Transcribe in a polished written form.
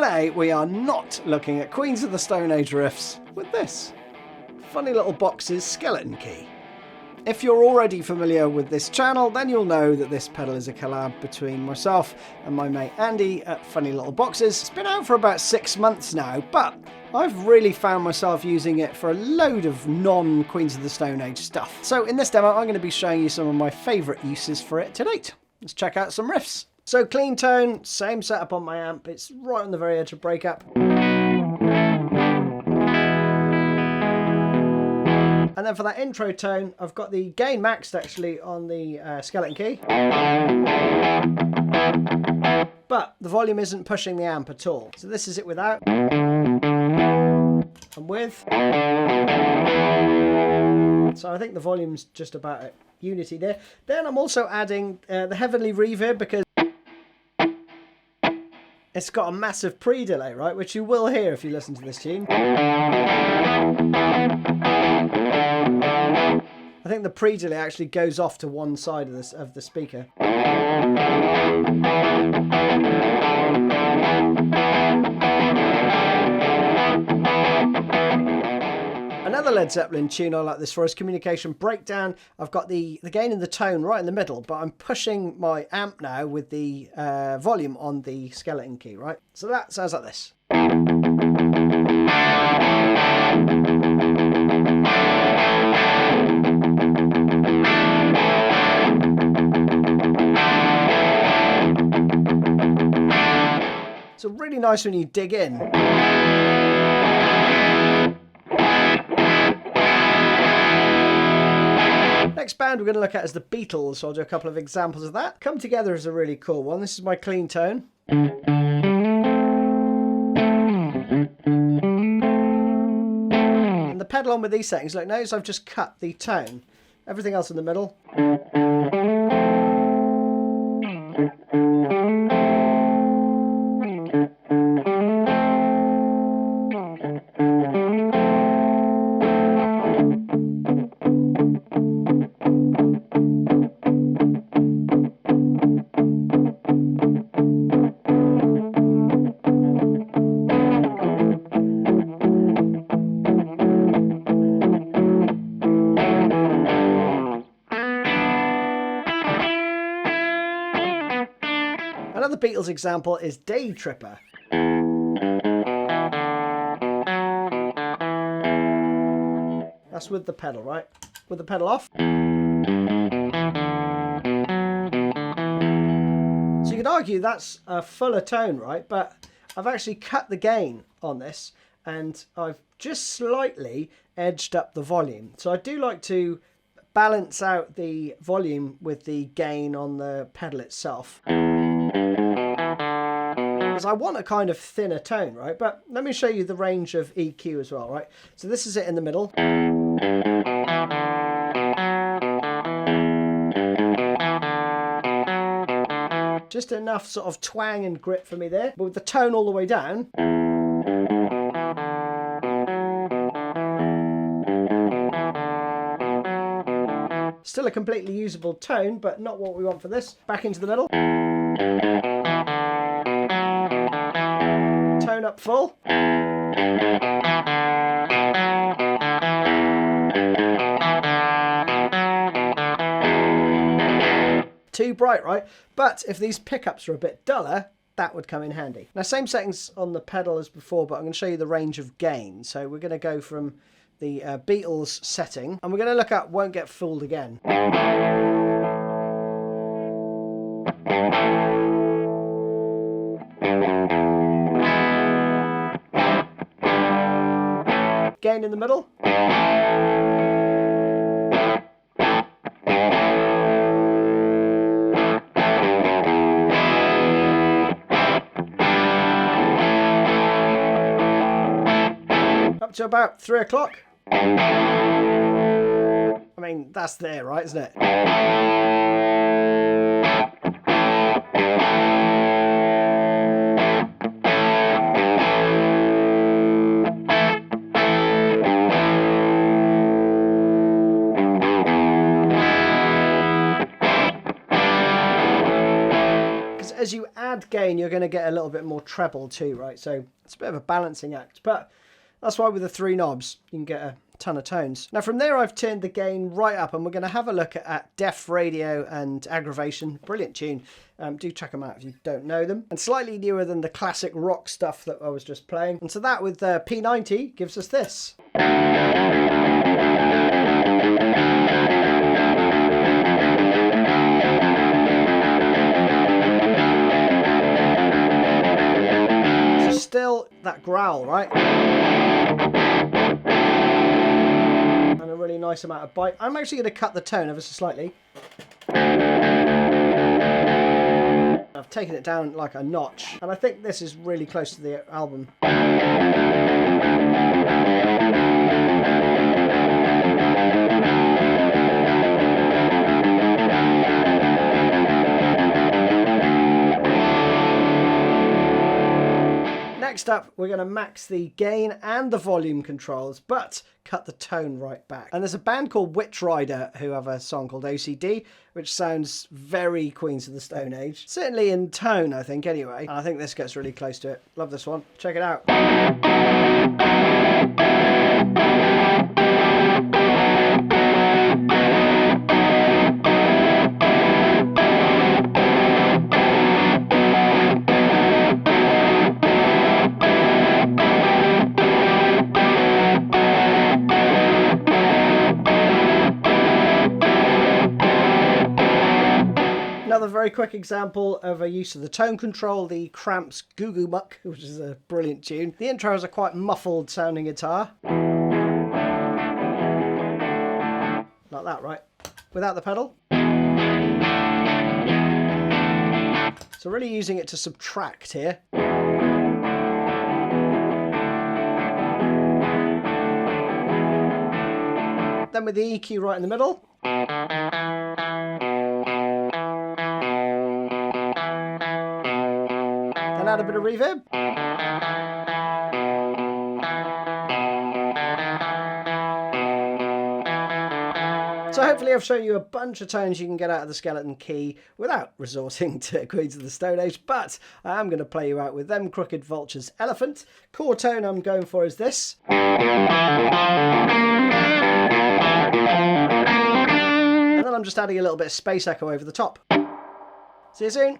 today we are not looking at Queens of the Stone Age riffs with this funny little box's skeleton key. If you're already familiar with this channel, then you'll know that this pedal is a collab between myself and my mate Andy at Funny Little Boxes. It's been out for about 6 months now, but I've really found myself using it for a load of non-Queens of the Stone Age stuff. So in this demo, I'm going to be showing you some of my favourite uses for it to date. Let's check out some riffs. So clean tone, same setup on my amp. It's right on the very edge of breakup. And then for that intro tone, I've got the gain maxed actually on the skeleton key. But the volume isn't pushing the amp at all. So this is it without. And with. So I think the volume's just about at unity there. Then I'm also adding the heavenly reverb because it's got a massive pre-delay, right? Which you will hear if you listen to this tune. I think the pre-delay actually goes off to one side of the speaker. Another Led Zeppelin tune I like this for is Communication Breakdown. I've got the gain and the tone right in the middle, but I'm pushing my amp now with the volume on the skeleton key, right? So that sounds like this. It's really nice when you dig in. Next band we're going to look at is the Beatles, so I'll do a couple of examples of that. Come Together is a really cool one. This is my clean tone. And the pedal on with these settings, look, notice I've just cut the tone. Everything else in the middle. Another Beatles example is Day Tripper. That's with the pedal, right? With the pedal off. So you could argue that's a fuller tone, right? But I've actually cut the gain on this and I've just slightly edged up the volume. So I do like to balance out the volume with the gain on the pedal itself. I want a kind of thinner tone, right? But let me show you the range of EQ as well, right? So this is it in the middle. Just enough sort of twang and grit for me there, but with the tone all the way down. Still a completely usable tone, but not what we want for this. Back into the middle. Tone up full. Too bright, right? But if these pickups are a bit duller, that would come in handy. Now, same settings on the pedal as before, but I'm going to show you the range of gain. So we're going to go from the Beatles setting, and we're going to look at Won't Get Fooled Again. Gain in the middle. Up to about 3 o'clock. I mean, that's there, right, isn't it? because as you add gain, you're going to get a little bit more treble too, right? So it's a bit of a balancing act, but that's why with the 3 knobs, you can get a ton of tones. Now from there, I've turned the gain right up, and we're going to have a look at Def Radio and Aggravation. Brilliant tune. Do check them out if you don't know them. And slightly newer than the classic rock stuff that I was just playing. And so that with P90 gives us this. So still that growl, right? And a really nice amount of bite. I'm actually going to cut the tone ever so slightly. I've taken it down like a notch, and I think this is really close to the album. Next up, we're going to max the gain and the volume controls, but cut the tone right back. And there's a band called Witchrider who have a song called OCD, which sounds very Queens of the Stone Age. Certainly in tone, I think, anyway. And I think this gets really close to it. Love this one. Check it out. Another very quick example of a use of the tone control, the Cramps Goo Goo Muck, which is a brilliant tune. The intro has a quite muffled sounding guitar. Like that, right? Without the pedal. So really using it to subtract here. Then with the EQ right in the middle. And add a bit of reverb. So hopefully I've shown you a bunch of tones you can get out of the skeleton key without resorting to Queens of the Stone Age, but I am going to play you out with them Crooked Vultures Elephant. Core tone I'm going for is this. And then I'm just adding a little bit of space echo over the top. See you soon.